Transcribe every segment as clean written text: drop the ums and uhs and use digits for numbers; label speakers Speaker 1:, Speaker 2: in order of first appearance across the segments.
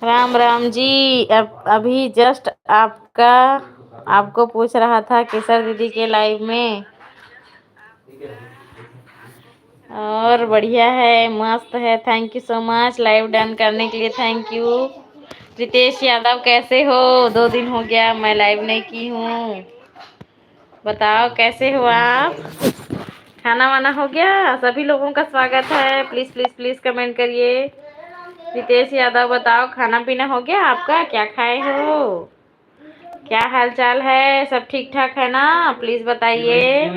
Speaker 1: राम राम जी। अब अभी जस्ट आपको पूछ रहा था केसर दीदी के लाइव में। और बढ़िया है, मस्त है। Thank you so much live done करने के लिए। Thank you. रितेश यादव कैसे हो? 2 दिन हो गया मैं लाइव नहीं की हूँ। बताओ कैसे हो आप? खाना वाना हो गया? सभी लोगों का स्वागत है। प्लीज प्लीज प्लीज कमेंट करिए। रितेश यादव बताओ खाना पीना हो गया आपका? क्या खाए हो? क्या हाल चाल है? सब ठीक ठाक है ना? प्लीज बताइए।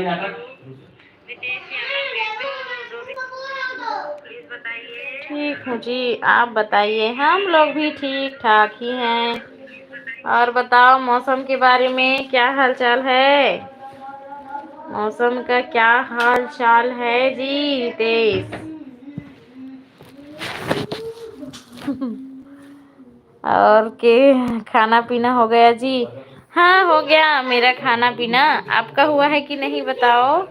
Speaker 1: ठीक हूँ जी, आप बताइए। हम लोग भी ठीक ठाक ही हैं। और बताओ मौसम के बारे में क्या हाल चाल है? मौसम का क्या हाल चाल है जी रितेश? और के खाना पीना हो गया जी? हाँ हो गया मेरा खाना पीना। आपका हुआ है कि नहीं बताओ?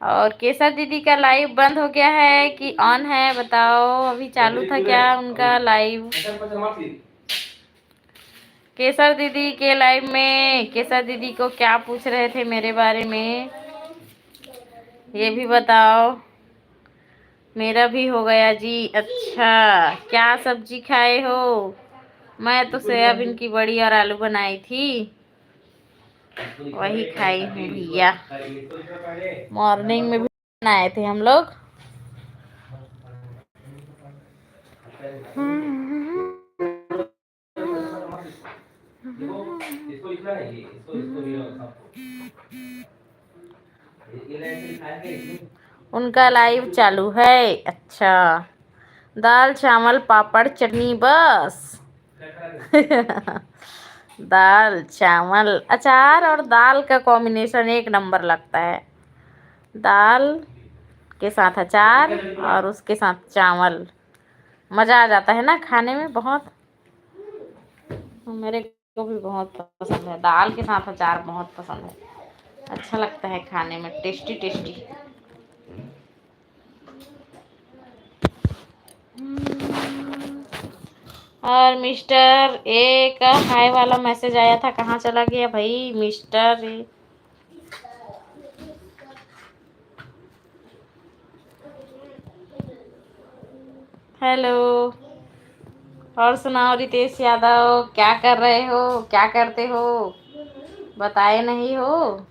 Speaker 1: और केसर दीदी का लाइव बंद हो गया है कि ऑन है बताओ? अभी चालू था क्या उनका लाइव? केसर दीदी के लाइव में केसर दीदी को क्या पूछ रहे थे मेरे बारे में, ये भी बताओ। मेरा भी हो गया जी। अच्छा, क्या सब्जी खाए हो? मैं तो सोयाबीन की बड़ी और आलू बनाई थी, वही खाई हूँ भैया। मॉर्निंग में भी बनाए थे हम लोग। उनका लाइव चालू है। अच्छा, दाल चावल पापड़ चटनी बस। दाल चावल अचार और दाल का कॉम्बिनेशन एक नंबर लगता है। दाल के साथ अचार और उसके साथ चावल, मज़ा आ जाता है ना खाने में बहुत। मेरे को भी बहुत पसंद है, दाल के साथ अचार बहुत पसंद है। अच्छा लगता है खाने में, टेस्टी टेस्टी। और मिस्टर ए का हाय वाला मैसेज आया था, कहाँ चला गया भाई मिस्टर ए? हेलो। और सुनाओ रितेश यादव, क्या कर रहे हो? क्या करते हो? बताए नहीं हो।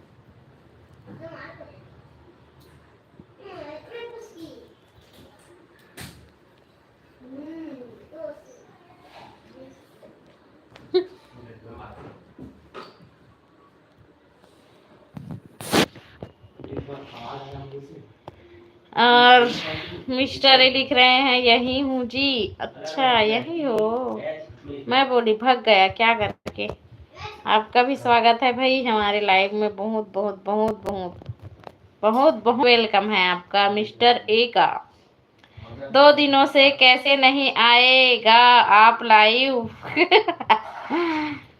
Speaker 1: और मिस्टर ए लिख रहे हैं यही हूँ जी। अच्छा यही हो। मैं बोली भग गया क्या करके। आपका भी स्वागत है भाई हमारे लाइव में। बहुत बहुत बहुत बहुत बहुत बहुत वेलकम है आपका मिस्टर ए का। 2 दिनों से कैसे नहीं आएगा आप लाइव?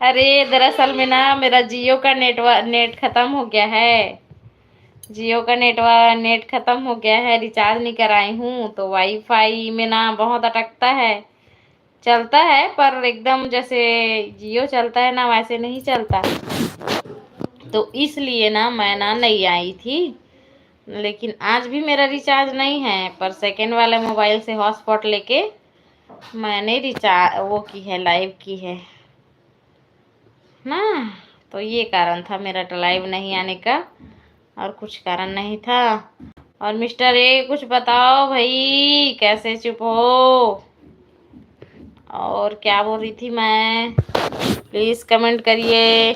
Speaker 1: अरे दरअसल में ना मेरा जियो का नेट खत्म हो गया है। जियो का नेट खत्म हो गया है, रिचार्ज नहीं कराई हूँ तो वाईफाई में ना बहुत अटकता है। चलता है पर एकदम जैसे जियो चलता है ना वैसे नहीं चलता। तो इसलिए ना मैं ना नहीं आई थी। लेकिन आज भी मेरा रिचार्ज नहीं है, पर सेकेंड वाले मोबाइल से हॉटस्पॉट लेके मैंने रिचार्ज वो की है, लाइव की है ना। तो ये कारण था मेरा लाइव नहीं आने का, और कुछ कारण नहीं था। और मिस्टर ए कुछ बताओ भाई, कैसे चुप हो? और क्या बोल रही थी मैं? प्लीज कमेंट करिए।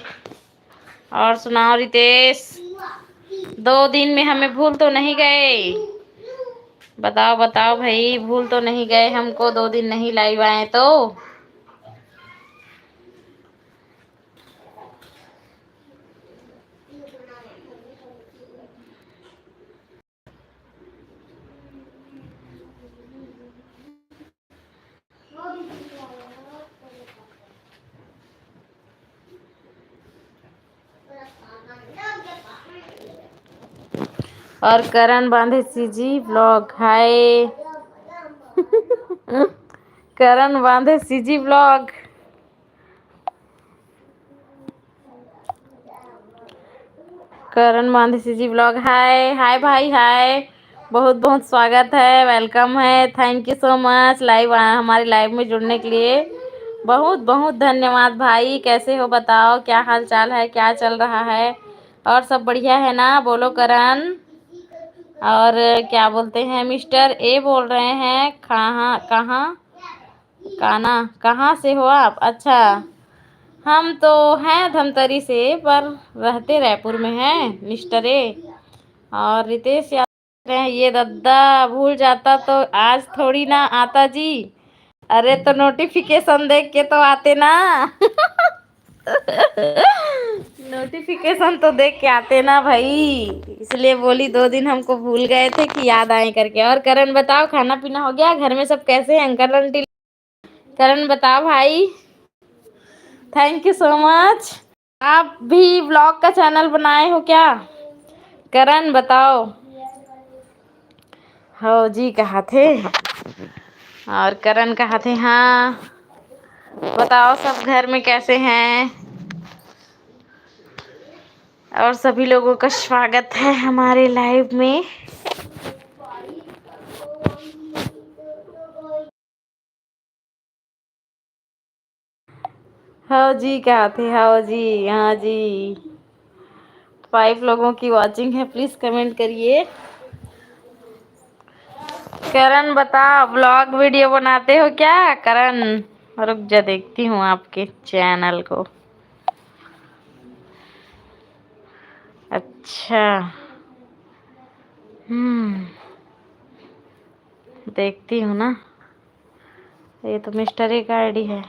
Speaker 1: और सुनाओ रितेश, 2 दिन में हमें भूल तो नहीं गए? बताओ बताओ भाई, भूल तो नहीं गए हमको? 2 दिन नहीं लाइव आए तो? और करण बांधे सीजी ब्लॉग हाय। करण बांधे सीजी ब्लॉग। करण बांधे सीजी ब्लॉग। हाय हाय भाई हाय, बहुत बहुत स्वागत है, वेलकम है, thank you so much live हमारे लाइव में जुड़ने के लिए। बहुत बहुत धन्यवाद भाई। कैसे हो बताओ, क्या हाल चाल है, क्या चल रहा है? और सब बढ़िया है ना? बोलो करण। और क्या बोलते हैं, मिस्टर ए बोल रहे हैं। कहाँ कहाँ काना कहाँ से हो आप? अच्छा, हम तो हैं धमतरी से, पर रहते रायपुर में हैं मिस्टर ए। और रितेश याद कर रहे हैं, ये दद्दा भूल जाता तो आज थोड़ी ना आता जी। अरे तो नोटिफिकेशन देख के तो आते ना। नोटिफिकेशन तो देख के आते ना भाई, इसलिए बोली 2 दिन हमको भूल गए थे कि याद आए करके। और करण बताओ, खाना पीना हो गया? घर में सब कैसे हैं अंकल आंटी? करण बताओ भाई। Thank you so much. आप भी ब्लॉग का चैनल बनाए हो क्या? करण बताओ। हो जी कहा थे? और करण कहा थे? हाँ बताओ, सब घर में कैसे हैं? और सभी लोगों का स्वागत है हमारे लाइव में। हाँ जी कहा थे? हाँ जी, हाँ जी। 5 लोगों की वॉचिंग है, प्लीज कमेंट करिए। करण बता, ब्लॉग वीडियो बनाते हो क्या करण? रुक जा, देखती हूँ आपके चैनल को। अच्छा, देखती हूँ ना। ये तो मिस्टर ए का आईडी है।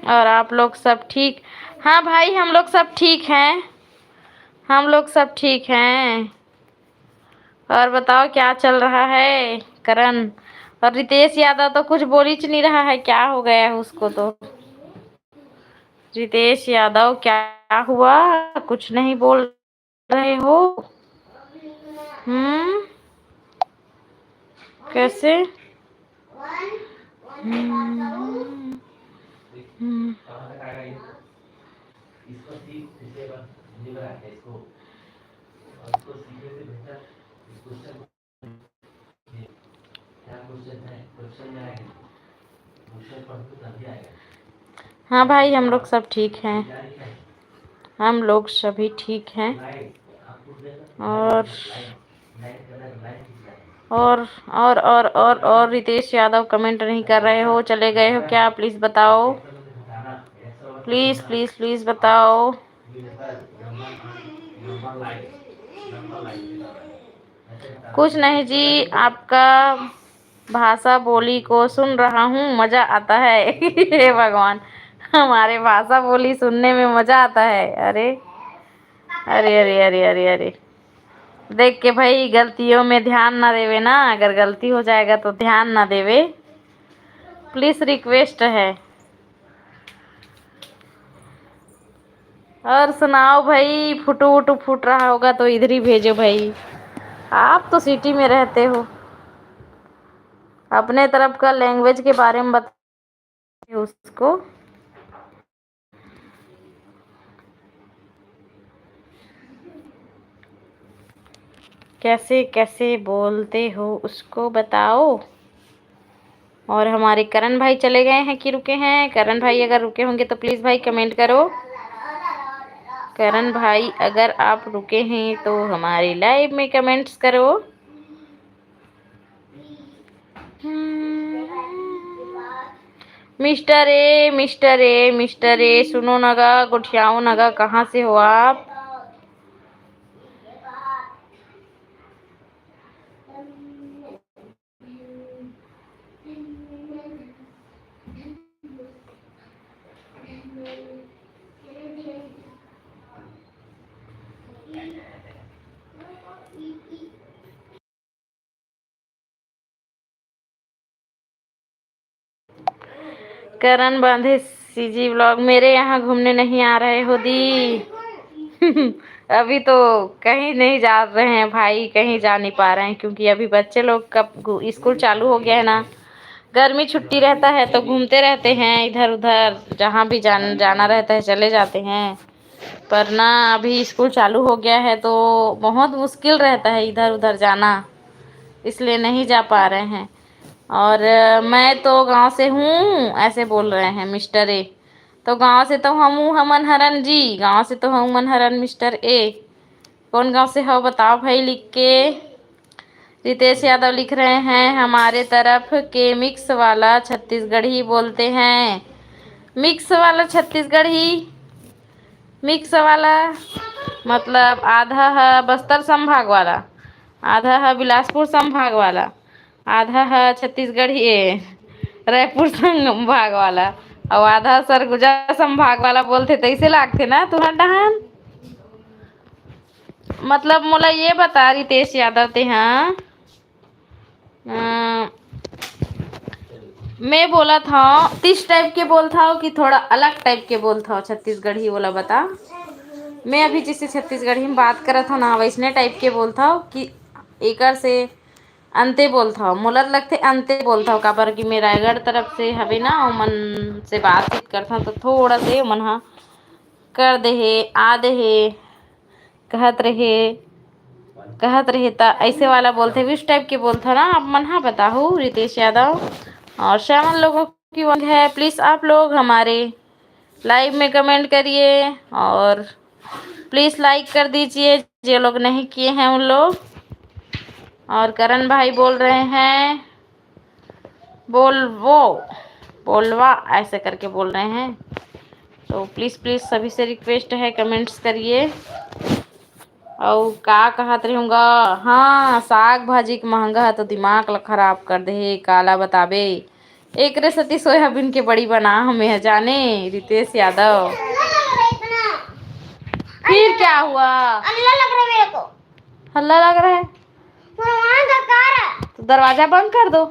Speaker 1: और आप लोग सब ठीक? हाँ भाई, हम लोग सब ठीक हैं, हम लोग सब ठीक हैं। और बताओ क्या चल रहा है करण? और रितेश यादव तो कुछ बोल ही नहीं रहा है, क्या हो गया है उसको? तो रितेश यादव क्या हुआ, कुछ नहीं बोल रहे हो? हम्म, कैसे? हाँ भाई, हम लोग सब ठीक हैं, हम लोग सभी ठीक हैं। और और रितेश यादव कमेंट नहीं कर रहे हो, चले गए हो क्या? प्लीज बताओ, प्लीज प्लीज प्लीज बताओ। कुछ नहीं जी, आपका भाषा बोली को सुन रहा हूँ, मजा आता है। हे भगवान, हमारे भाषा बोली सुनने में मजा आता है। अरे अरे अरे अरे अरे अरे, देख के भाई गलतियों में ध्यान ना देवे ना, अगर गलती हो जाएगा तो ध्यान ना देवे, प्लीज रिक्वेस्ट है। और सुनाओ भाई, फुटू वुटू फूट रहा होगा तो इधर ही भेजो भाई, आप तो सिटी में रहते हो। अपने तरफ का लैंग्वेज के बारे में बताइए उसको। कैसे कैसे बोलते हो उसको बताओ। और हमारे करण भाई चले गए हैं कि रुके हैं? करण भाई अगर रुके होंगे तो प्लीज भाई कमेंट करो। करण भाई अगर आप रुके हैं तो हमारी लाइव में कमेंट्स करो। Mister A mister A mister A, सुनो नगा, गुठियाओ नगा, कहाँ से हो आप? करण बांधे सीजी व्लॉग, मेरे यहाँ घूमने नहीं आ रहे हो दी? अभी तो कहीं नहीं जा रहे हैं भाई, कहीं जा नहीं पा रहे हैं क्योंकि अभी बच्चे लोग का स्कूल चालू हो गया है ना। गर्मी छुट्टी रहता है तो घूमते रहते हैं इधर उधर, जहाँ भी जाना रहता है चले जाते हैं। पर ना अभी स्कूल चालू हो गया है तो बहुत मुश्किल रहता है इधर उधर जाना, इसलिए नहीं जा पा रहे हैं। और मैं तो गांव से हूँ ऐसे बोल रहे हैं मिस्टर ए। तो गांव से तो हम हूँ हमन हरन जी, गांव से तो हम मन हरन मिस्टर ए। कौन गांव से हो बताओ भाई लिख के। रितेश यादव लिख रहे हैं हमारे तरफ के मिक्स वाला छत्तीसगढ़ी बोलते हैं। मिक्स वाला छत्तीसगढ़ी, मिक्स वाला मतलब आधा है बस्तर संभाग वाला, आधा है बिलासपुर संभाग वाला, आधा है छत्तीसगढ़ी रायपुर संभाग वाला, और आधा सरगुजा संभाग वाला बोलते तैसे लागते ना तुहर डहान। मतलब मोला ये बता रितेश यादव ते हाँ, मैं बोला था तीस टाइप के बोल था कि थोड़ा अलग टाइप के बोल था छत्तीसगढ़ी वाला बता। मैं अभी जिससे छत्तीसगढ़ी में बात कर था ना वैसने टाइप के बोल था कि एकर से अंते बोल था, मोला लगते अंते बोल था काबर कि मैं रायगढ़ तरफ से हवे ना मन से बातचीत करता तो थोड़ा से मन हा कर दे हे आ दे हे कहत रहे, कहत रहे ता ऐसे वाला बोलते विश टाइप के बोलता ना आप मन हा बताओ रितेश यादव। और श्यामल लोगों की वंग है, प्लीज़ आप लोग हमारे लाइव में कमेंट करिए और प्लीज़ लाइक कर दीजिए जो लोग नहीं किए हैं उन लोग। और करण भाई बोल रहे हैं बोलवो बोलवा ऐसे करके बोल रहे हैं, तो प्लीज़ प्लीज़ सभी से रिक्वेस्ट है कमेंट्स करिए। और का कहत रहूँगा, हाँ साग भाजी के महंगा है तो दिमाग ला खराब कर दे काला बताबे। एक रेसती सोयाबीन के बड़ी बना हमें जाने रितेश यादव। फिर क्या हुआ? हल्ला लग रहा है मेरे को। हल्ला लग रहा है तो दरवाजा बंद कर दो।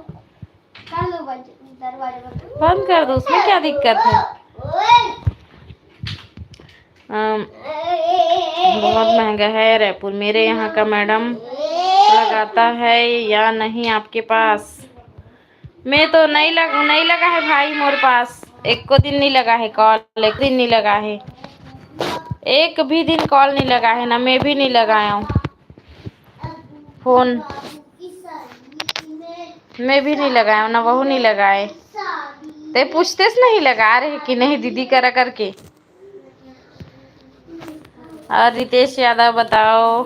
Speaker 1: दरवाजा बंद कर दो, उसमें क्या दिक्कत है? बहुत महंगा है रायपुर, मेरे यहाँ का मैडम लगाता है या नहीं आपके पास? मैं तो नहीं लगा है भाई मोर पास, एक को दिन नहीं लगा है कॉल, एक दिन नहीं लगा है, एक भी दिन कॉल नहीं लगा है ना, मैं भी नहीं लगाया हूँ फोन, मैं भी नहीं लगाया हूँ ना बहू नहीं लगाए। ते पूछते नहीं लगा रहे कि नहीं दीदी करा करके। और रितेश यादव बताओ,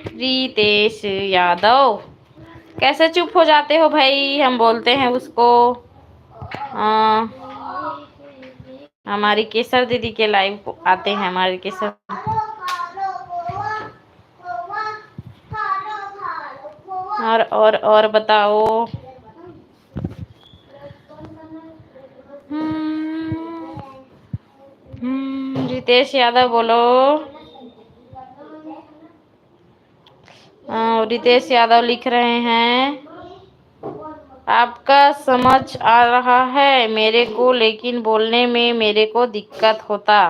Speaker 1: रितेश यादव कैसे चुप हो जाते हो भाई? हम बोलते हैं उसको हमारी केसर दीदी के लाइव आते हैं हमारे केसर। और बताओ। रितेश यादव बोलो। रितेश यादव लिख रहे हैं आपका समझ आ रहा है मेरे को, लेकिन बोलने में मेरे को दिक्कत होता।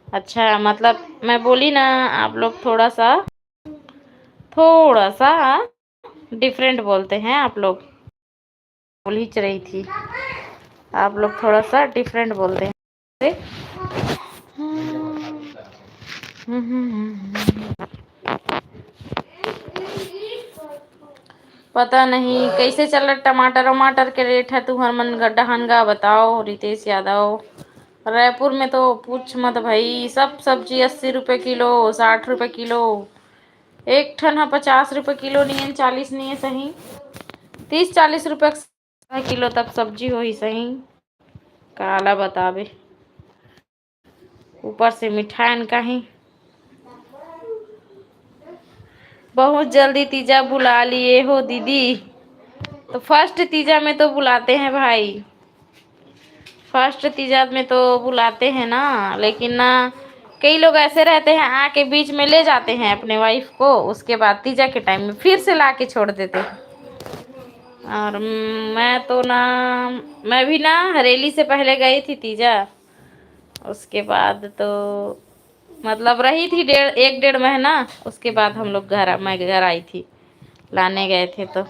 Speaker 1: अच्छा मतलब मैं बोली ना आप लोग थोड़ा सा डिफरेंट बोलते हैं आप लोग, बोल ही रही थी आप लोग थोड़ा सा डिफरेंट बोलते हैं। पता नहीं कैसे चल रहा टमाटर वमाटर के रेट है तुम्हार मन गड्ढा हनगा बताओ रितेश यादव। रायपुर में तो पूछ मत भाई, सब सब्जी 80 रुपये किलो, 60 रुपये किलो, एक ठन है 50 रुपये किलो नहीं है, 40 नहीं है सही, 30-40 रुपये किलो तक सब्जी हो ही सही, काला बतावे ऊपर से मिठाइन कहीं। बहुत जल्दी तीजा बुला लिए हो दीदी, तो फर्स्ट तीजा में तो बुलाते हैं भाई, फर्स्ट तीजा में तो बुलाते हैं ना, लेकिन ना कई लोग ऐसे रहते हैं आके बीच में ले जाते हैं अपने वाइफ को, उसके बाद तीजा के टाइम में फिर से ला के छोड़ देते हैं। और मैं तो ना, मैं भी ना हरेली से पहले गई थी तीजा, उसके बाद तो मतलब रही थी 1 डेढ़ महीना। उसके बाद हम लोग मैं घर आई थी, लाने गए थे तो।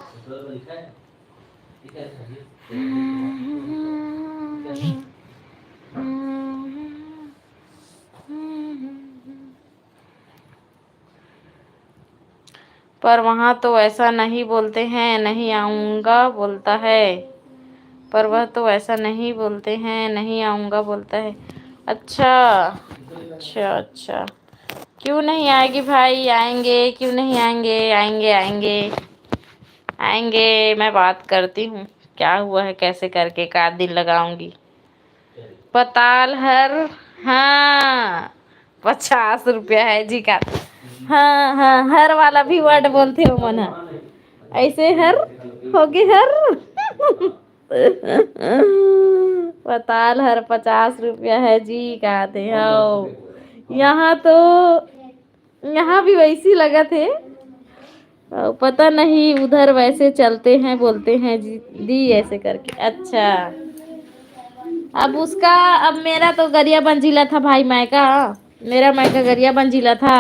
Speaker 1: पर वहाँ तो ऐसा नहीं बोलते हैं, नहीं आऊँगा बोलता है। पर वह तो ऐसा नहीं बोलते हैं, नहीं आऊँगा बोलता है। अच्छा अच्छा अच्छा। क्यों नहीं आएगी भाई? आएंगे, क्यों नहीं आएंगे? आएंगे आएंगे आएंगे। मैं बात करती हूँ क्या हुआ है, कैसे करके 1 आध दिन लगाऊंगी। पताल हर, हाँ 50 रुपया है जी का। हाँ हाँ, हर वाला भी वर्ड बोलते हो मना, ऐसे हर होगी हर। पताल हर 50 रुपया है जी, कहते हो। यहाँ तो, यहाँ भी वैसी लगा थे। पता नहीं उधर वैसे चलते हैं, बोलते हैं जी दी ऐसे करके। अच्छा, अब उसका, अब मेरा तो गरिया बंजीला था भाई, मायका मेरा मायका गरिया बंजीला था।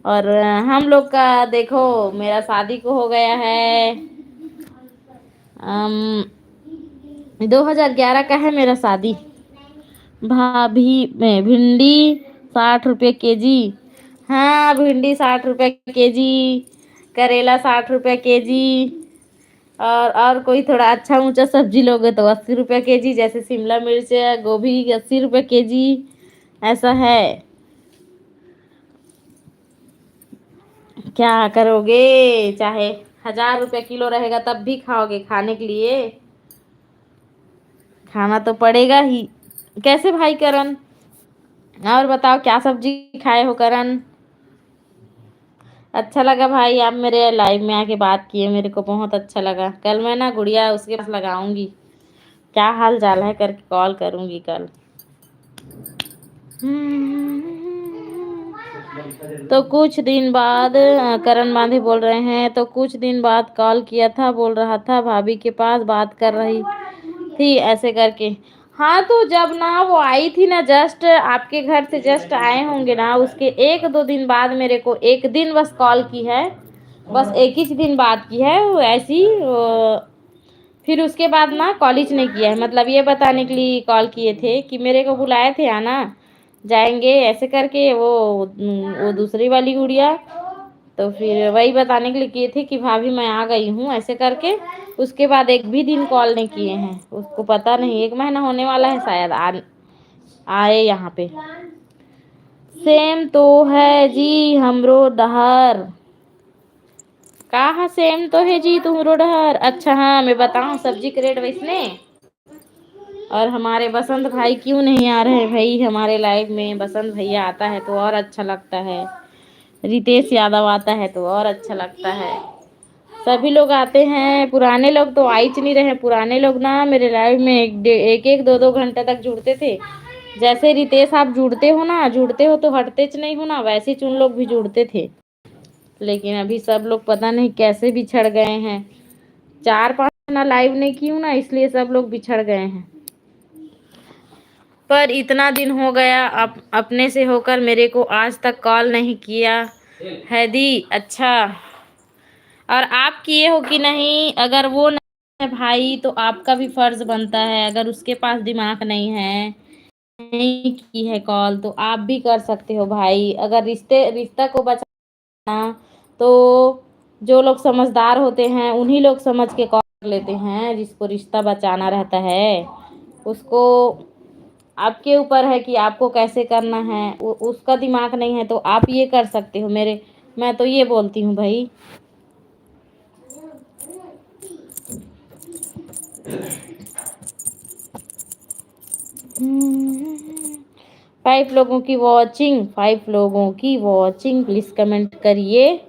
Speaker 1: और हम लोग का देखो, मेरा शादी को हो गया है 2011 का है मेरा शादी। भाभी में भिंडी 60 रुपये केजी। हाँ भिंडी 60 रुपये केजी, करेला 60 रुपये केजी। और कोई थोड़ा अच्छा ऊंचा सब्जी लोगे तो 80 रुपये केजी, जैसे शिमला मिर्च गोभी 80 रुपये केजी, ऐसा है। क्या करोगे, चाहे 1000 रुपये किलो रहेगा तब भी खाओगे, खाने के लिए खाना तो पड़ेगा ही। कैसे भाई करण? और बताओ क्या सब्जी खाए हो करण? अच्छा लगा भाई, आप मेरे लाइव में आके बात किए, मेरे को बहुत अच्छा लगा। कल मैं ना गुड़िया उसके पास लगाऊंगी, क्या हाल चाल है करके कॉल करूंगी कल। तो कुछ दिन बाद करण मांझी बोल रहे हैं, तो कुछ दिन बाद कॉल किया था, बोल रहा था भाभी के पास बात कर रही थी ऐसे करके। हाँ तो जब ना वो आई थी ना, जस्ट आपके घर से जस्ट आए होंगे ना, उसके 1-2 दिन बाद मेरे को 1 दिन बस कॉल की है, बस एक ही दिन बात की है वो ऐसी। फिर उसके बाद ना कॉलेज नहीं किया है, मतलब ये बताने के लिए कॉल किए थे कि मेरे को बुलाए थे आना, जाएंगे ऐसे करके वो दूसरी वाली गुड़िया। तो फिर वही बताने के लिए किए थे कि भाभी मैं आ गई हूँ ऐसे करके। उसके बाद एक भी दिन कॉल नहीं किए हैं, उसको पता नहीं 1 महीना होने वाला है शायद आए यहाँ पे। सेम तो है जी हमरो डहर। कहाँ सेम तो है जी तुमरो डहर? अच्छा हाँ, मैं बताऊँ सब्जी के रेट वैसने। और हमारे बसंत भाई क्यों नहीं आ रहे भाई हमारे लाइव में? बसंत भैया आता है तो और अच्छा लगता है, रितेश यादव आता है तो और अच्छा लगता है। सभी लोग आते हैं, पुराने लोग तो आ ही नहीं रहे। पुराने लोग ना मेरे लाइव में एक एक 2-2 घंटे तक जुड़ते थे। जैसे रितेश आप जुड़ते हो ना, जुड़ते हो तो हटते नहीं हो ना, वैसे ही उन लोग भी जुड़ते थे। लेकिन अभी सब लोग पता नहीं कैसे बिछड़ गए हैं। 4-5 महीना लाइव नहीं की हूँ ना, इसलिए सब लोग बिछड़ गए हैं। पर इतना दिन हो गया अपने से होकर मेरे को आज तक कॉल नहीं किया है दी। अच्छा, और आप किए हो कि नहीं? अगर वो नहीं है भाई तो आपका भी फर्ज बनता है, अगर उसके पास दिमाग नहीं है, नहीं की है कॉल, तो आप भी कर सकते हो भाई। अगर रिश्ता को बचाना तो जो लोग समझदार होते हैं उन्हीं लोग समझ के कॉल कर लेते हैं। जिसको रिश्ता बचाना रहता है उसको, आपके ऊपर है कि आपको कैसे करना है। उसका दिमाग नहीं है तो आप ये कर सकते हो। मैं तो ये बोलती हूँ भाई। फाइव लोगों की वॉचिंग प्लीज कमेंट करिए,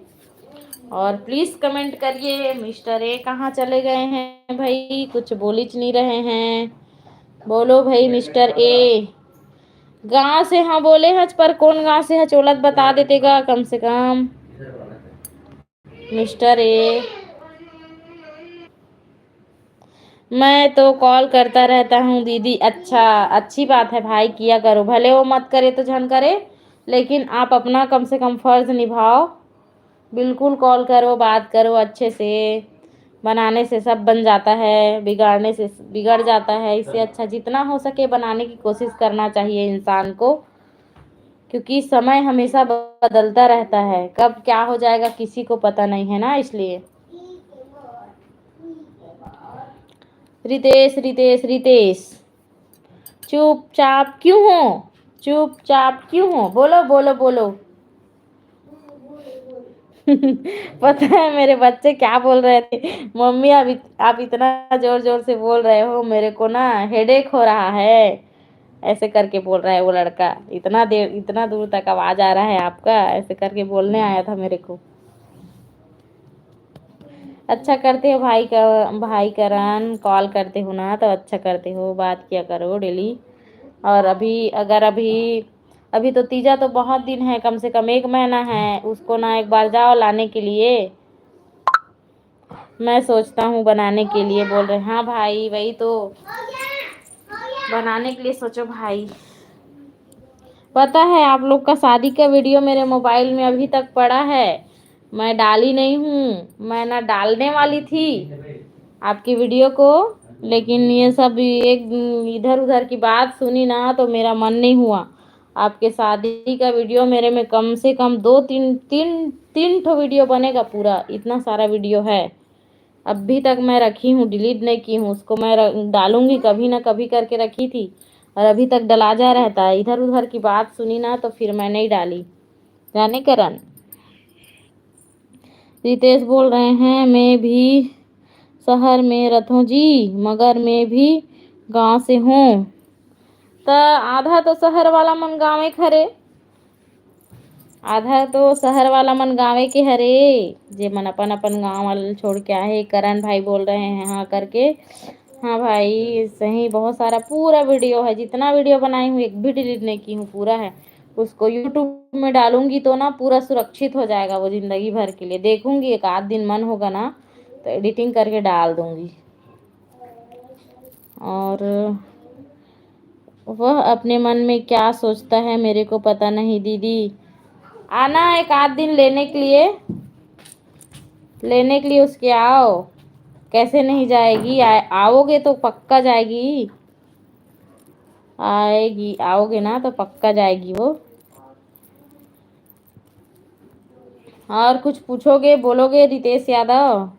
Speaker 1: और प्लीज कमेंट करिए। मिस्टर ए कहाँ चले गए हैं भाई? कुछ बोल ही नहीं रहे हैं। बोलो भाई मिस्टर ए। गांव से हाँ बोले हैं, पर कौन गांव से है चोलत बता देतेगा कम से कम मिस्टर ए। मैं तो कॉल करता रहता हूँ दीदी। अच्छा, अच्छी बात है भाई, किया करो, भले वो मत करे तो झन करे, लेकिन आप अपना कम से कम फर्ज निभाओ। बिल्कुल कॉल करो, बात करो अच्छे से। बनाने से सब बन जाता है, बिगाड़ने से बिगड़ जाता है। इससे अच्छा जितना हो सके बनाने की कोशिश करना चाहिए इंसान को, क्योंकि समय हमेशा बदलता रहता है, कब क्या हो जाएगा किसी को पता नहीं है ना। इसलिए रितेश रितेश रितेश, चुपचाप क्यों हो? चुपचाप क्यों हो? बोलो बोलो बोलो। पता है मेरे बच्चे क्या बोल रहे थे? मम्मी आप इतना जोर जोर से बोल रहे हो, मेरे को ना हेडेक हो रहा है। ऐसे करके बोल रहा है वो लड़का। इतना दूर तक आवाज आ रहा है आपका, ऐसे करके बोलने आया था मेरे को। अच्छा करते हो भाई करण, कॉल करते हो ना तो अच्छा करते हो, बात किया करो डेली। और अभी तो तीजा तो बहुत दिन है, कम से कम 1 महीना है उसको ना। एक बार जाओ लाने के लिए। मैं सोचता हूँ बनाने के लिए बोल रहे। हाँ भाई वही तो, बनाने के लिए सोचो भाई। पता है आप लोग का शादी का वीडियो मेरे मोबाइल में अभी तक पड़ा है, मैं डाली नहीं हूँ। मैं ना डालने वाली थी आपकी वीडियो को, लेकिन ये सब एक इधर उधर की बात सुनी ना तो मेरा मन नहीं हुआ। आपके शादी का वीडियो मेरे में कम से कम दो तीन तीन तीन ठो वीडियो बनेगा पूरा, इतना सारा वीडियो है। अभी तक मैं रखी हूँ, डिलीट नहीं की हूँ उसको। मैं डालूंगी कभी ना कभी करके रखी थी, और अभी तक डला जा रहता है। इधर उधर की बात सुनी ना तो फिर मैं नहीं डाली। जाने करण। रितेश बोल रहे हैं मैं भी शहर में रहूं जी, मगर मैं भी गांव से हूँ। तो आधा तो शहर वाला मन गाँव खरे, आधा तो शहर वाला मन गाँवे के हरे। जे मन अपन अपन गाँव वाले छोड़ के आए। करण भाई बोल रहे हैं हाँ करके। हाँ भाई सही, बहुत सारा पूरा वीडियो है, जितना वीडियो बनाई हूँ एक भी डिलीट नहीं की हूँ, पूरा है। उसको यूट्यूब में डालूंगी तो ना पूरा सुरक्षित हो जाएगा वो, जिंदगी भर के लिए। देखूंगी एक आध दिन मन होगा ना तो एडिटिंग करके डाल दूंगी। और वह अपने मन में क्या सोचता है मेरे को पता नहीं। दीदी आना एक आध दिन लेने के लिए उसके आओ। कैसे नहीं जाएगी? आओगे तो पक्का जाएगी। आएगी, आओगे ना तो पक्का जाएगी वो। और कुछ पूछोगे बोलोगे रितेश यादव?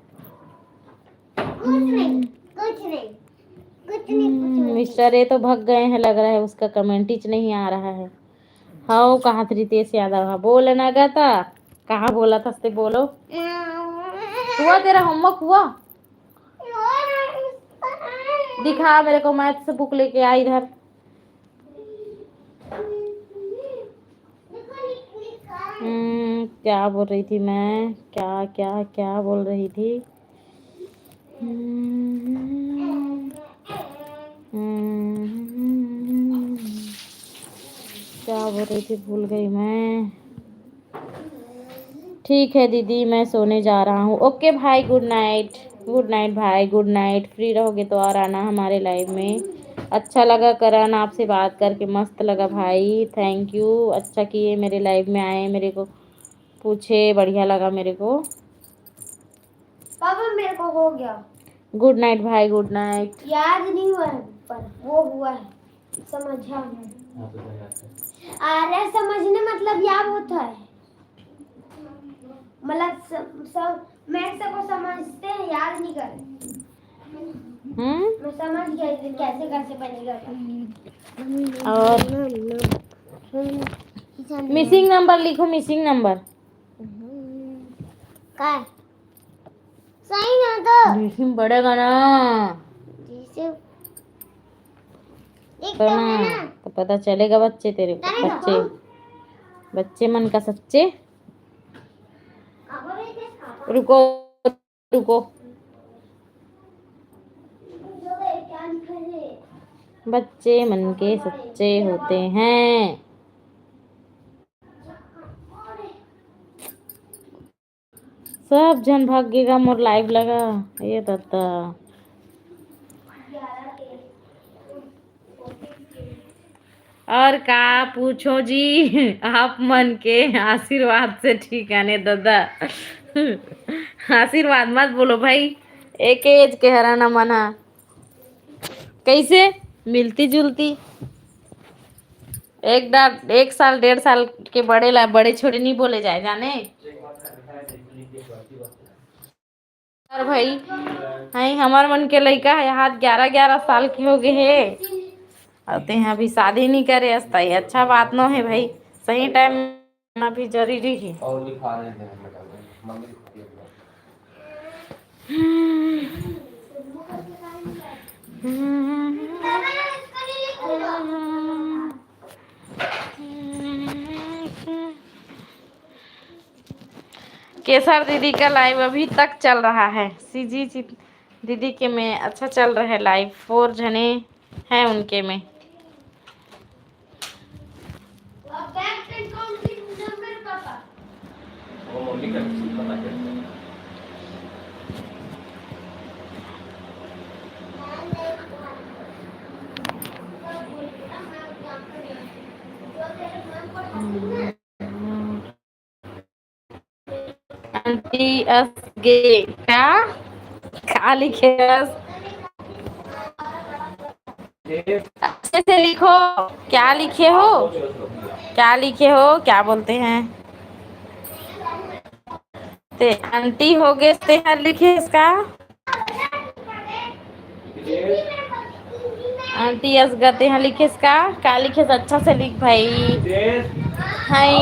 Speaker 1: मिस्टर ए तो भग गए हैं लग रहा है, उसका कमेंट ही नहीं आ रहा है। हाँ कहा था रितेश यादव? हाँ बोलना गा था, कहाँ बोला था से बोलो। हुआ तेरा होमवर्क हुआ? दिखा मेरे को, मैथ से बुक लेके आ इधर। क्या बोल रही थी मैं? क्या क्या क्या बोल रही थी? क्या बोल रही थी भूल गई मैं। ठीक है दीदी मैं सोने जा रहा हूँ। ओके भाई, गुड नाइट। गुड नाइट भाई, गुड नाइट। फ्री रहोगे तो और आना हमारे लाइव में। अच्छा लगा करण आपसे बात करके, मस्त लगा भाई। थैंक यू, अच्छा किए मेरे लाइव में आए, मेरे को पूछे, बढ़िया लगा मेरे को।
Speaker 2: पापा मेरे को हो गया।
Speaker 1: गुड नाइट भाई, गुड नाइट।
Speaker 2: याद नहीं हुआ है पर वो हुआ है, समझा मैं। अरे समझने मतलब याद होता है, मतलब सब मैं सबको समझते हैं, याद नहीं करते। मैं समझ गया कैसे कैसे बनेगा।
Speaker 1: और मिसिंग नंबर लिखो, मिसिंग नंबर
Speaker 2: का सही ना तो
Speaker 1: बढ़ेगा ना
Speaker 2: जैसे एक
Speaker 1: तो
Speaker 2: तो
Speaker 1: ना,
Speaker 2: है ना
Speaker 1: तो पता चलेगा बच्चे तेरे बच्चे बच्चे मन का सच्चे। रुको रुको, बच्चे मन के सच्चे होते हैं। सब जन भागेगा मोर लाइव लगा ये दादा। और का पूछो जी। आप मन के आशीर्वाद से ठीक आने दादा। आशीर्वाद मत बोलो भाई। एक एज के हराना मना कैसे मिलती जुलती। एक साल 1.5 साल के बड़े ला बड़े छोटे नहीं बोले जाए जाने। और भाई हाई हमार मन के लड़का है हाथ 11-11 साल के हो गए है। और ते हैं अभी शादी नहीं करे अस्ता ये अच्छा बात न है भाई। सही टाइम में भी जरूरी है। केसर दीदी का लाइव अभी तक चल रहा है। सीजी दीदी के में अच्छा चल रहा है लाइव। 4 जने हैं उनके में। आंटी अस गे क्या लिखे अच्छे से लिखो। क्या लिखे हो क्या लिखे हो क्या बोलते हैं ते आंटी हो गए ते हैं लिखे इसका। आंटी अस गते हैं लिखे इसका क्या लिखे अच्छा से लिख भाई। हाय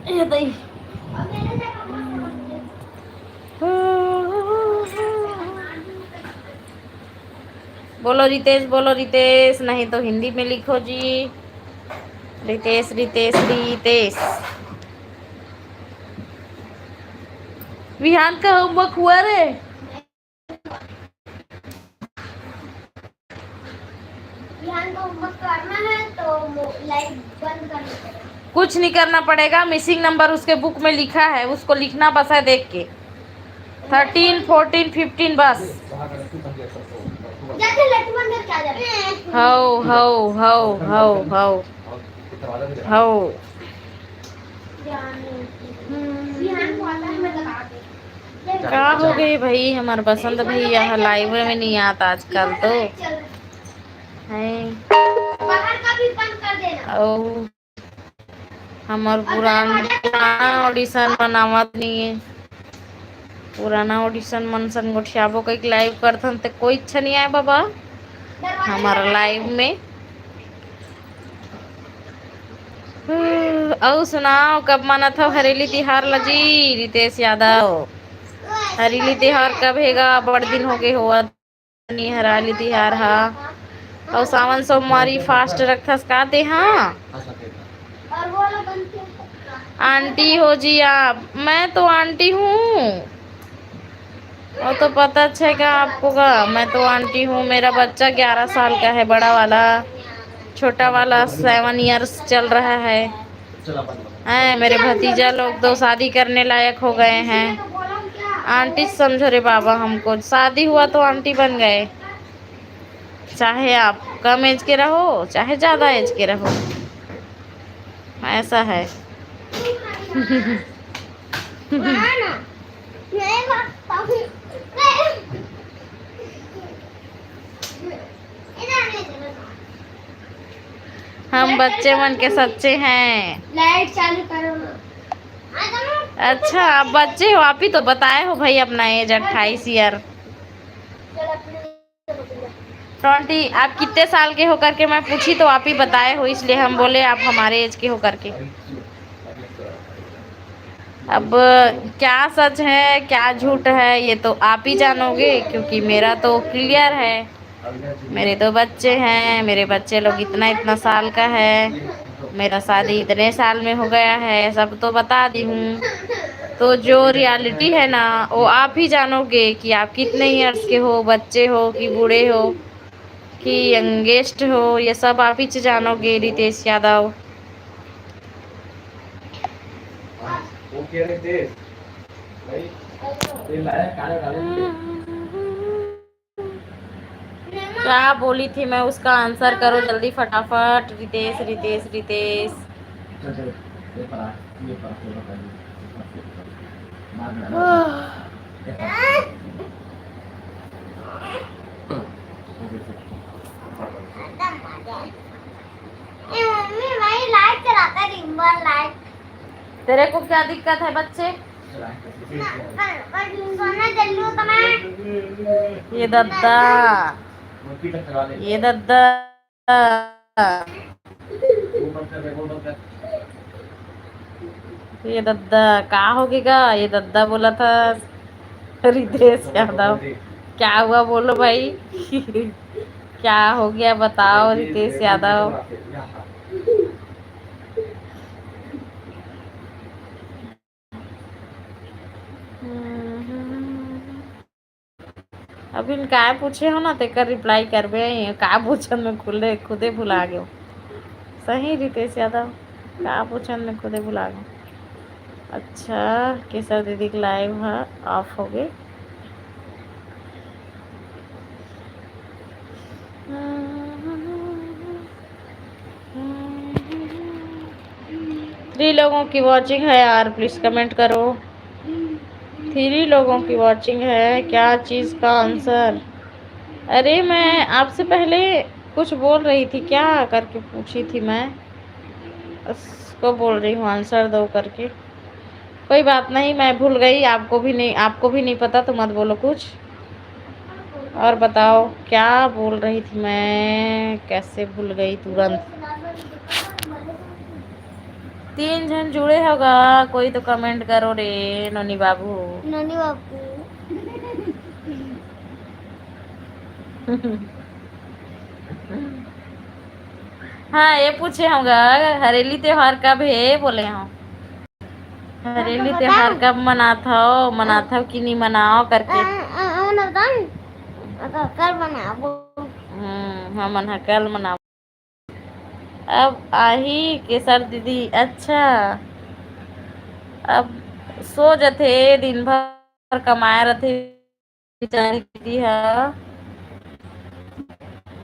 Speaker 1: ये दई बोलो रितेश नहीं तो हिंदी में लिखो जी। रितेश रितेश रितेश। विहान का होमवर्क हुआ रे।
Speaker 2: विहान का होमवर्क करना है तो लाइट बंद करना पड़ेगा।
Speaker 1: कुछ नहीं करना पड़ेगा। मिसिंग नंबर उसके बुक में लिखा है उसको लिखना बस है देख के। 13 14 15 बस।
Speaker 2: जाके लाइट बंद करके आ जाते।
Speaker 1: हो
Speaker 2: विहान को आता है मैं लगा दे।
Speaker 1: क्या हो गई भाई हमारे बसंत भैया लाइव में नहीं आता आजकल तो है।
Speaker 2: बाहर का भी बंद कर देना।
Speaker 1: ओ हमार पुराना ऑडिशन मनावत नहीं है। पुराना ऑडिशन मन सन गोठियाबो कई लाइव करथन ते कोई इच्छा नहीं आए बाबा हमारा लाइव में। औ सुनाओ कब मना था हरेली तिहार लजी रितेश यादव। हरेली तिहार कब हैगा बड़ दिन हो गए हुआ नहीं हराली तिहार हा। और सावन सोमवारी फास्ट रखथस का ते हाँ।
Speaker 2: और वो वाला बंद क्यों?
Speaker 1: आंटी हो जी आप। मैं तो आंटी हूँ वो तो पता चलेगा आपको का। मैं तो आंटी हूँ। मेरा बच्चा 11 साल का है बड़ा वाला। छोटा वाला 7 इयर्स चल रहा है। मेरे भतीजा लोग तो शादी करने लायक हो गए हैं। आंटी समझो रे बाबा हमको शादी हुआ तो आंटी बन गए। चाहे आप कम एज के रहो चाहे ज्यादा एज के रहो ऐसा है। हम बच्चे मन के सच्चे हैं।
Speaker 2: लाइट चालू करो ना।
Speaker 1: अच्छा आप बच्चे हो आप ही तो बताए हो भाई अपना एज 28 ईयर 20। आप कितने साल के होकर के मैं पूछी तो आप ही बताए हो इसलिए हम बोले आप हमारे एज के होकर के। अब क्या सच है क्या झूठ है ये तो आप ही जानोगे क्योंकि मेरा तो क्लियर है। मेरे दो बच्चे हैं। मेरे बच्चे लोग इतना इतना साल का है। मेरा शादी इतने साल में हो गया है सब तो बता दी हूँ। तो जो रियलिटी है ना वो आप ही जानोगे कि आप कितने ईयर्स के हो बच्चे हो कि बूढ़े हो कि यंगेस्ट हो ये सब आप ही जानोगे रितेश यादव। क्या बोली थी मैं, उसका आंसर करो जल्दी फटाफट। रितेश रितेश रितेश।
Speaker 2: मम्मी भाई लाइट चलाता दिन भर लाइट।
Speaker 1: तेरे को क्या दिक्कत है बच्चे?
Speaker 2: सोना जल्दी होता मैं।
Speaker 1: ये दद्दा, ये दद्दा, ये दद्दा क्या होगेगा? ये दद्दा बोला था रितेश यादव। क्या हुआ बोलो भाई? क्या हो गया बताओ रितेश यादव। अभी काय पूछे हो ना तेकर रिप्लाई करबे। का पूछन में खुदे भुला गयो। सही रितेश यादव, का पूछन में खुदे भुला गयो। अच्छा केसर दीदी की लाइव है ऑफ हो गई। थ्री लोगों की वॉचिंग है यार, प्लीज कमेंट करो। 3 लोगों की वॉचिंग है। क्या चीज़ का आंसर? अरे मैं आपसे पहले कुछ बोल रही थी क्या करके पूछी थी मैं, उसको बोल रही हूँ आंसर दो करके। कोई बात नहीं, मैं भूल गई। आपको भी नहीं पता तो मत बोलो कुछ। और बताओ क्या बोल रही थी मैं, कैसे भूल गई तुरंत। 3 जन जुड़े होगा, कोई तो कमेंट करो रे नोनी बाबू।
Speaker 2: ननी बाबू
Speaker 1: हाँ ये पूछे होगा हरेली त्योहार कब है बोले हो। हरेली त्योहार कब मनाता हो कि नहीं मनाओ करके।
Speaker 2: कल बनाबो।
Speaker 1: हम कल मनाओ। अब आही केसर दीदी। अच्छा अब सो जथे दिन भर कमाए रथे बेचारी दीदी है।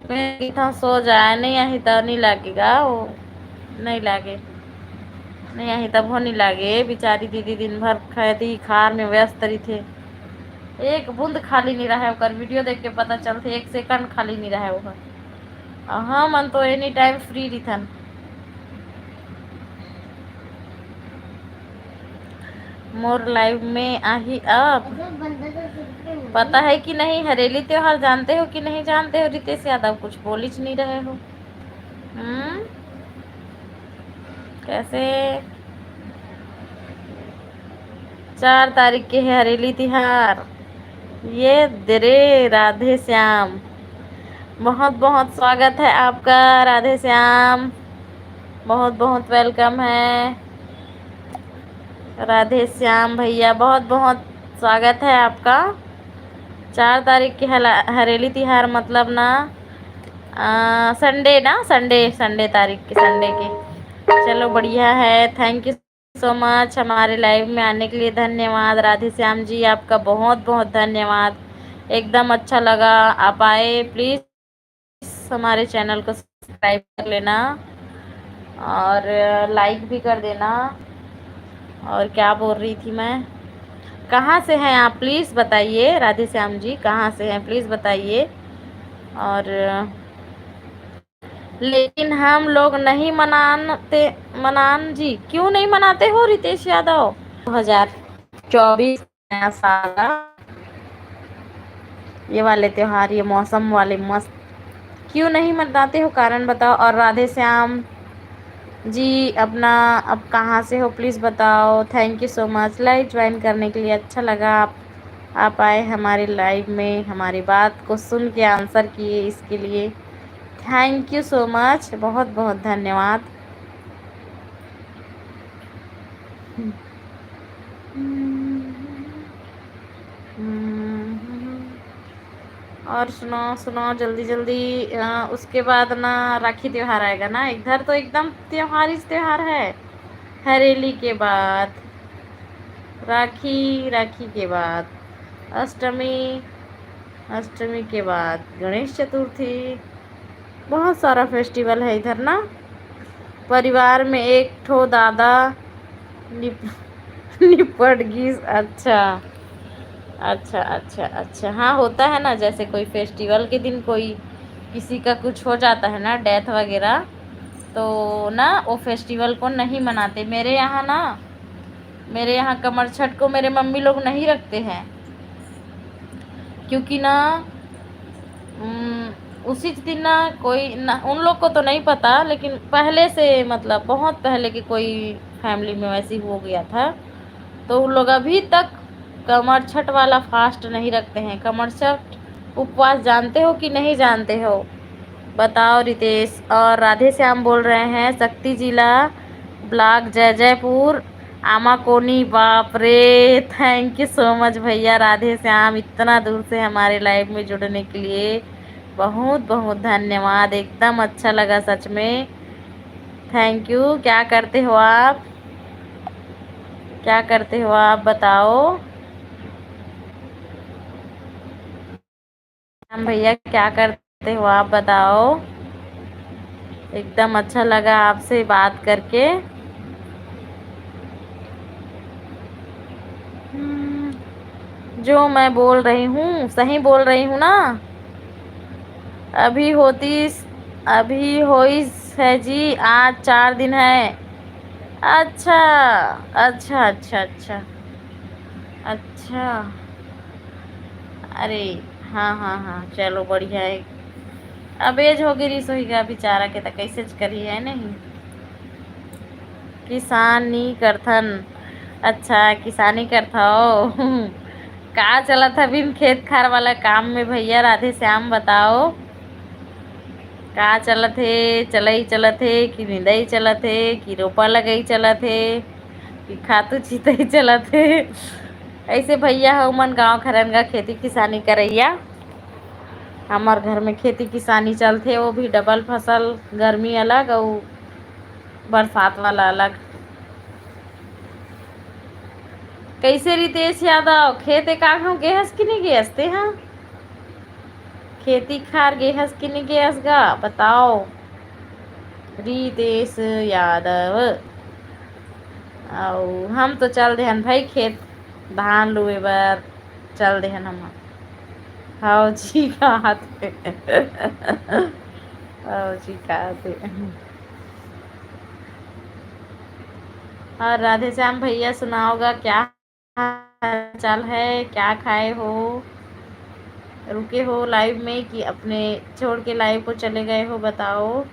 Speaker 1: मैं था सो जाए, नहीं आई तो नहीं लगेगा वो, नहीं लागे, नहीं आई तब हो नहीं लागे। बेचारी दीदी दिन भर खेती खार में व्यस्त रही थे। एक बूंद खाली नहीं रहा है ओकर। वीडियो देख के पता चलते 1 सेकंड खाली नहीं रहा है वो। हाँ मन तो एनी टाइम फ्री रही। मोर लाइव में आही अब पता है कि नहीं। हरेली त्योहार जानते हो कि नहीं जानते हो रितेश यादव? कुछ बोल ही नहीं रहे हो। कैसे? 4 तारीख के है हरेली त्योहार। ये दरे राधे श्याम, बहुत बहुत स्वागत है आपका राधे श्याम, बहुत बहुत वेलकम है राधे श्याम भैया, बहुत बहुत स्वागत है आपका। 4 तारीख की हरेली तिहार मतलब ना संडे ना, संडे तारीख की, संडे की। चलो बढ़िया है। थैंक यू सो मच हमारे लाइव में आने के लिए। धन्यवाद राधे श्याम जी, आपका बहुत बहुत धन्यवाद। एकदम अच्छा लगा आप आए। प्लीज़ हमारे चैनल को सब्सक्राइब कर लेना और लाइक भी कर देना। और क्या बोल रही थी मैं, कहाँ से हैं आप प्लीज़ बताइए राधे श्याम जी, कहाँ से हैं प्लीज़ बताइए। और लेकिन हम लोग नहीं मनान जी, क्यों नहीं मनाते हो रितेश यादव? 2024 नया साल, ये वाले त्योहार, ये मौसम वाले मस्त, क्यों नहीं मनाते हो? कारण बताओ। और राधे श्याम जी अपना अब कहाँ से हो प्लीज़ बताओ। Thank you so much live join करने के लिए। अच्छा लगा आप आए हमारे लाइव में, हमारी बात को सुन के आंसर किए, इसके लिए थैंक यू सो मच, बहुत बहुत धन्यवाद। और सुनो जल्दी जल्दी। उसके बाद ना राखी त्योहार आएगा ना, इधर तो एकदम त्योहार ही त्योहार है। हरेली के बाद राखी, राखी के बाद अष्टमी, अष्टमी के बाद गणेश चतुर्थी, बहुत सारा फेस्टिवल है इधर ना। परिवार में एक ठो दादा निप, निपट गई। अच्छा अच्छा अच्छा अच्छा, हाँ होता है ना, जैसे कोई फेस्टिवल के दिन कोई किसी का कुछ हो जाता है ना, डेथ वगैरह, तो ना वो फेस्टिवल को नहीं मनाते। मेरे यहाँ कमर छठ को मेरे मम्मी लोग नहीं रखते हैं, क्योंकि ना उसी दिन ना कोई ना, उन लोग को तो नहीं पता, लेकिन पहले से मतलब बहुत पहले की कोई फैमिली में वैसी हो गया था, तो उन लोग अभी तक कमर छठ वाला फास्ट नहीं रखते हैं। कमर छठ उपवास जानते हो कि नहीं जानते हो, बताओ रितेश। और राधे श्याम बोल रहे हैं शक्ति जिला ब्लॉक जय जयपुर आमा कोनी। बाप रे, थैंक यू सो मच भैया राधे श्याम, इतना दूर से हमारे लाइव में जुड़ने के लिए बहुत बहुत धन्यवाद। एकदम अच्छा लगा सच में, थैंक यू। क्या करते हो आप, क्या करते हो आप बताओ। हम भैया क्या करते हो आप बताओ। एकदम अच्छा लगा आपसे बात करके। जो मैं बोल रही हूँ सही बोल रही हूँ ना। अभी होती अभी होई है जी, आज 4 दिन है। अच्छा अच्छा अच्छा अच्छा अच्छा। अरे हाँ हाँ हाँ, चलो बढ़िया है। अब एज हो गई रही का बेचारा के, तो कैसे करी है नहीं। किसानी करथन, अच्छा किसानी करथा हो। का चला था बिन खेत खार वाला काम में भैया राधे श्याम बताओ। का चलत हे, चलई चलत हे कि निंदई चलत हे कि रोपा लगई चलत हे कि खातू छितई चलत हे। ऐसे भैया हो मन गाँव खरन का खेती किसानी करैया। हमार घर में खेती किसानी चलते, वो भी डबल फसल, गर्मी अलग और बरसात वाला अलग। कैसे रितेश यादव खेत का गेहस कि नहीं गेहस ते हाँ, खेती खार गेहस कि नहीं गेहस गा बताओ रितेश यादव। और हम तो चल देहन भाई खेत धान लुए बर चल देहन हम। हाँ जी कहा थे। हाँ जी कहा थे। और राधे श्याम भैया सुनाओगा क्या हाल चाल है, क्या खाए हो, रुके हो लाइव में कि अपने छोड़ के लाइव को चले गए हो बताओ।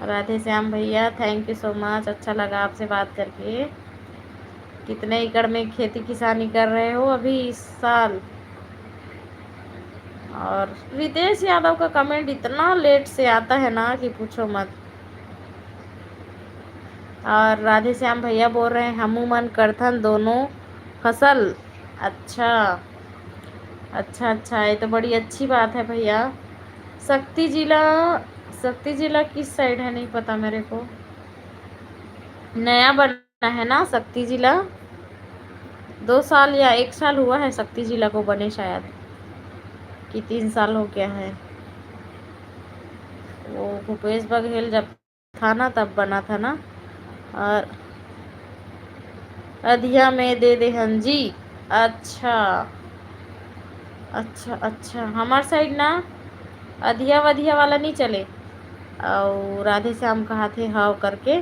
Speaker 1: राधे श्याम भैया थैंक यू सो मच, अच्छा लगा आपसे बात करके। कितने एकड़ में खेती किसानी कर रहे हो अभी इस साल। और रितेश यादव का कमेंट इतना लेट से आता है ना कि पूछो मत। और राधे श्याम भैया बोल रहे हैं हमू मन करथन दोनों फसल। अच्छा अच्छा अच्छा, ये तो बड़ी अच्छी बात है भैया। शक्ति जिला, शक्ति जिला किस साइड है नहीं पता मेरे को, नया बना है ना शक्ति जिला। 2 साल या 1 साल हुआ है शक्ति जिला को बने शायद, कि 3 साल हो गया है। वो भूपेश बघेल जब था ना तब बना था ना। और अधिया में दे दे हन जी। अच्छा अच्छा अच्छा, हमार साइड ना अधिया वधिया वाला नहीं चले। और राधे श्याम कहा थे हाव करके,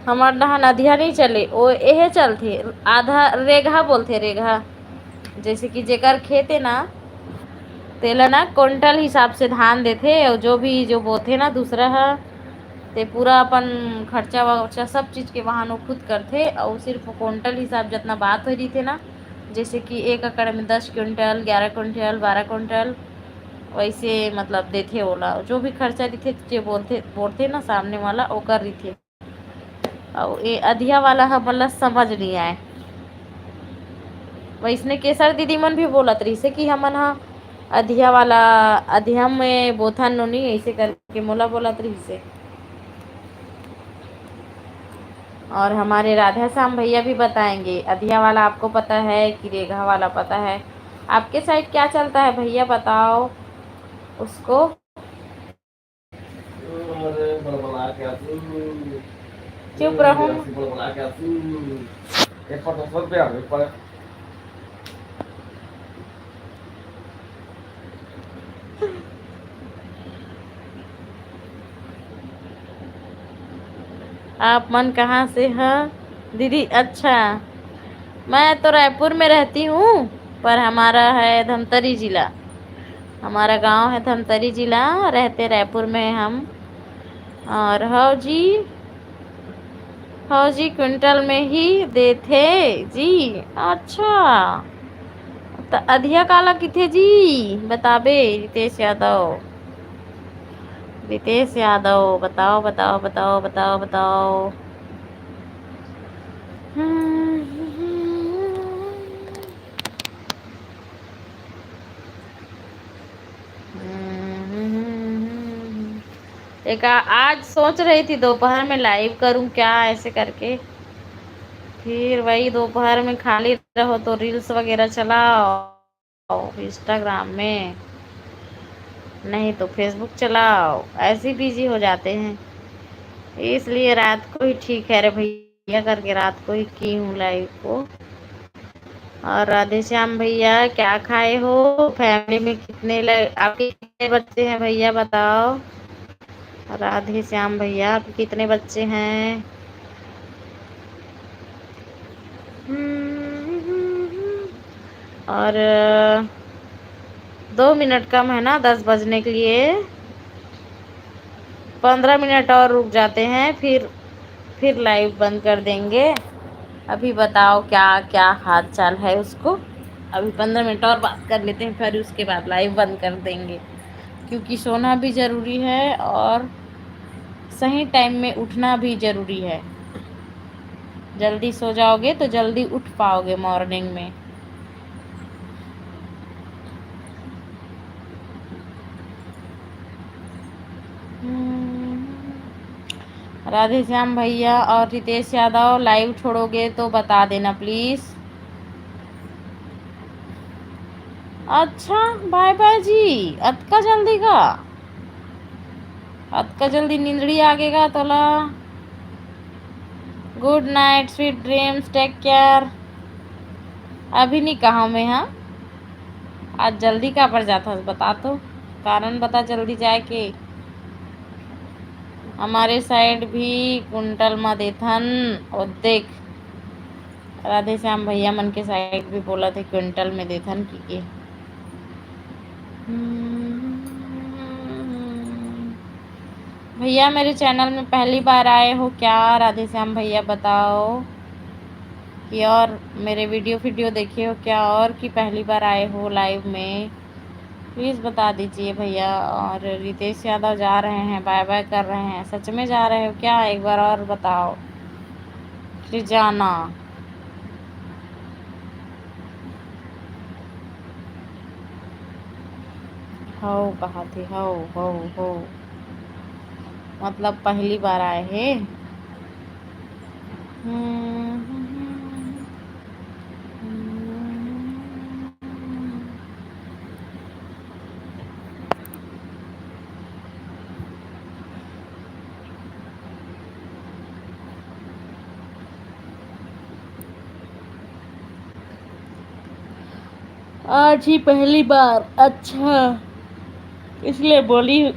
Speaker 1: हमार डहान अधिया नहीं चले, वो यह चलते आधा रेघा बोलते रेघा। जैसे कि जेकर खेते ना तेला ना क्विंटल हिसाब से धान देते, और जो भी जो बोते ना दूसरा है ते पूरा अपन खर्चा वर्चा सब चीज़ के वहाँ खुद करते, और सिर्फ क्विंटल हिसाब जितना बात हो रही थे ना, जैसे कि 1 एकड़ में 10 क्विंटल 11 क्विंटल 12 क्विंटल वैसे मतलब देते ओला, जो भी खर्चा देते जो बोलते ना सामने वाला वो कर रही थे। और ये अधिया वाला है मतलब समझ नहीं आए। वैसने केसर दीदी मन भी बोलत रही से कि हमन हा अधिया वाला अधिया में बोथन नोनी ऐसे करके मोला बोलत रही से। और हमारे राधा श्याम भैया भी बताएंगे। अधिया वाला आपको पता है कि रेखा वाला पता है? आपके साइड क्या चलता है भैया, बताओ उसको। चुप रहो। आप मन कहाँ से हैं दीदी? अच्छा, मैं तो रायपुर में रहती हूँ, पर हमारा है धमतरी जिला। हमारा गांव है धमतरी जिला, रहते रायपुर में हैं हम। और हाँ जी क्विंटल में ही देते जी। अच्छा, तो अधिया काला किथे जी बताबे? रितेश यादव, रितेश यादव बताओ बताओ बताओ बताओ बताओ। एक आज सोच रही थी दोपहर में लाइव करूं क्या, ऐसे करके। फिर वही दोपहर में खाली रहो तो रील्स वगैरह चलाओ इंस्टाग्राम में, नहीं तो फेसबुक चलाओ, ऐसे ही बिजी हो जाते हैं। इसलिए रात को ही ठीक है रे भैया करके रात को ही की हूँ लाइव को। और राधे श्याम भैया क्या खाए हो? फैमिली में आपके कितने बच्चे हैं भैया बताओ? राधे श्याम भैया आपके कितने बच्चे हैं? और 2 मिनट कम है ना 10 बजने के लिए, 15 मिनट और रुक जाते हैं, फिर लाइव बंद कर देंगे। अभी बताओ क्या क्या हाल चाल है उसको। अभी 15 मिनट और बात कर लेते हैं, फिर उसके बाद लाइव बंद कर देंगे, क्योंकि सोना भी ज़रूरी है और सही टाइम में उठना भी ज़रूरी है। जल्दी सो जाओगे तो जल्दी उठ पाओगे मॉर्निंग में। राधे श्याम भैया और रितेश यादव लाइव छोड़ोगे तो बता देना प्लीज़। अच्छा बाय बाय जी। अतका जल्दी का, अतका जल्दी नींदड़ी आगेगा तोला। Good night, sweet dreams, take care. अभी नहीं कहा मैं, हाँ आज जल्दी का पड़ जाता बता तो, कारण बता जल्दी जाए के। हमारे साइड भी कुंटल में देथन। और देख राधे श्याम भैया मन के साइड भी बोला थे क्विंटल में देथन की। भैया मेरे चैनल में पहली बार आए हो क्या राधे श्याम भैया बताओ? कि और मेरे वीडियो देखे हो क्या, और कि पहली बार आए हो लाइव में? प्लीज़ बता दीजिए भैया। और रितेश यादव जा रहे हैं, बाय बाय कर रहे हैं, सच में जा रहे हो क्या? एक बार और बताओ। रिजाना हो कहा थी, हो मतलब पहली बार आए हैं। आज ही पहली बार? अच्छा, इसलिए बोली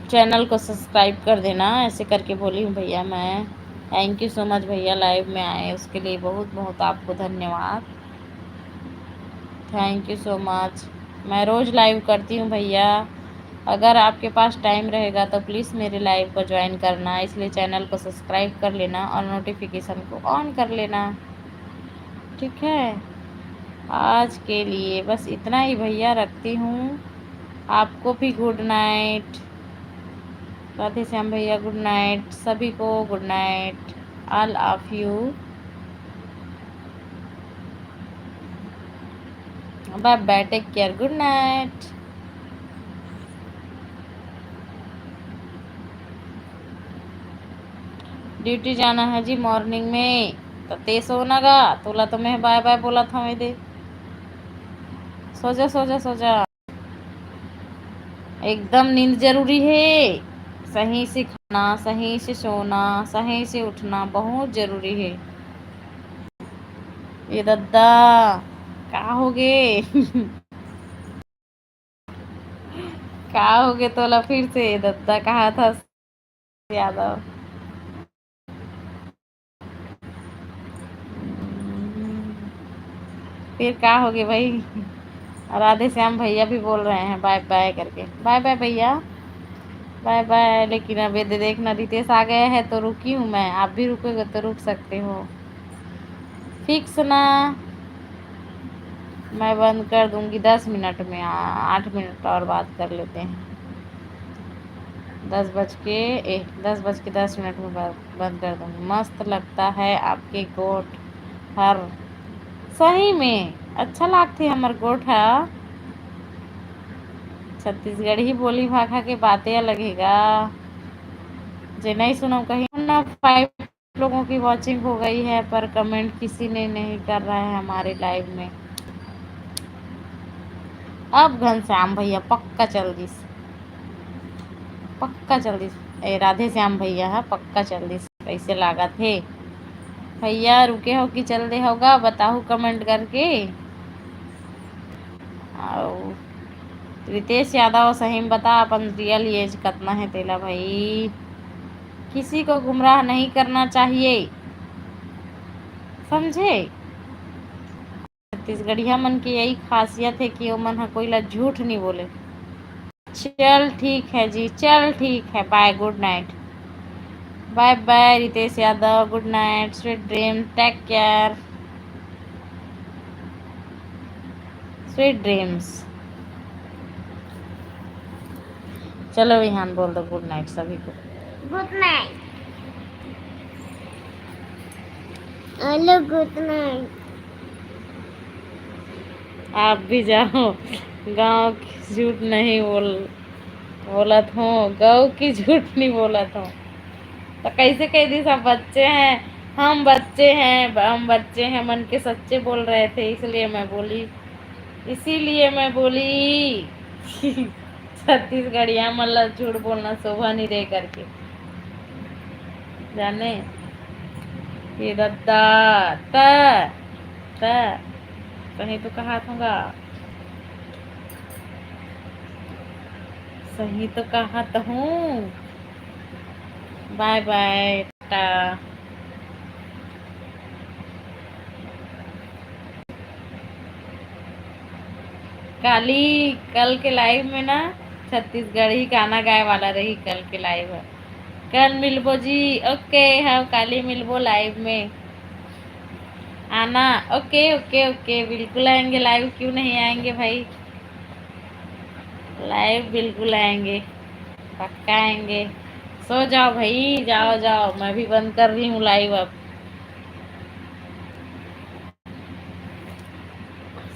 Speaker 1: चैनल को सब्सक्राइब कर देना, ऐसे करके बोली हूँ भैया मैं। थैंक यू सो मच भैया, लाइव में आए उसके लिए बहुत बहुत आपको धन्यवाद। Thank you so much. मैं रोज़ लाइव करती हूँ भैया, अगर आपके पास टाइम रहेगा तो प्लीज़ मेरे लाइव को ज्वाइन करना, इसलिए चैनल को सब्सक्राइब कर लेना और नोटिफिकेशन को ऑन कर लेना, ठीक है? आज के लिए बस इतना ही भैया, रखती हूँ। आपको भी गुड नाइट। राधे श्याम भैया गुड नाइट, सभी को good night, all of you, bye bye, take care, good night. Duty जाना है जी मॉर्निंग में, तो ते सोना गा तोला तो मैं बाय बाय बोला था मैं दे। सो जा सो जा सो जा, एकदम नींद जरूरी है। सही से खाना, सही से सोना, सही से उठना बहुत जरूरी है। ये दद्दा कहाँ हो गए? कहाँ हो गए तोला फिर से? दद्दा कहा था यादव? फिर कहाँ हो गए भाई? राधे श्याम भैया भी बोल रहे हैं बाय बाय करके। बाय बाय भैया, बाय बाय। लेकिन अब ये देखना रितेश आ गया है तो रुकी हूँ मैं, आप भी रुकोगे तो रुक सकते हो। फिक्स ना, मैं बंद कर दूंगी 10 मिनट में। 8 मिनट और बात कर लेते हैं। 10:10 में बंद कर दूंगी। मस्त लगता है आपके गोट हर, सही में अच्छा लगती है हमार गोट है। छत्तीसगढ़ी बोली भाषा के बातें अलग हैगा। जे नहीं सुनो कहीं ना। 5 लोगों की वॉचिंग हो गई है पर कमेंट किसी ने नहीं कर रहा है हमारे लाइव में। अब घनश्याम भैया पक्का चल दिस, पक्का चल दिस। ए राधे श्याम भैया है पक्का चल दिस। कैसे लागत है भैया? रुके हो कि चल दे होगा बताओ कमेंट करके। और रितेश यादव सही में बता अपन रियल एज कितना है तेला भाई? किसी को गुमराह नहीं करना चाहिए, समझे? छत्तीसगढ़िया मन की यही खासियत है कि वो मन हा कोई ला झूठ नहीं बोले। चल ठीक है जी, चल ठीक है, bye, good night. Bye bye Ritesh Yadav, good night, sweet dream, take care, sweet dreams. चलो विहान बोल दो गुड नाइट सभी को।
Speaker 2: Good night. Hello good night.
Speaker 1: आप भी जाओ, गांव की झूठ नहीं बोलत हूँ, गाँव की झूठ नहीं बोलत हूँ। तो कैसे कह दी सब बच्चे हैं, हम बच्चे हैं, हम बच्चे हैं मन के सच्चे बोल रहे थे इसलिए मैं बोली, इसीलिए मैं बोली। छत्तीसगढ़िया मतलब झूठ बोलना शोभा नहीं दे करके जाने। ये दद्दा त कहीं तो कहा था, सही तो कहा तो हूँ। Bye bye Tata. काली कल के लाइव में ना छत्तीसगढ़ी गाना गाए वाला रही कल के लाइव है। कल मिलबो जी, ओके हाँ काली मिलबो लाइव में आना। ओके ओके ओके बिल्कुल आएंगे लाइव, क्यों नहीं आएंगे भाई? लाइव बिल्कुल आएंगे, पक्का आएंगे। सो जाओ भाई, जाओ जाओ, मैं भी बंद कर रही हूँ लाइव अब।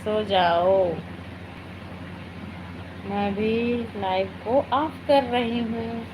Speaker 1: सो जाओ, मैं भी लाइव को ऑफ कर रही हूँ।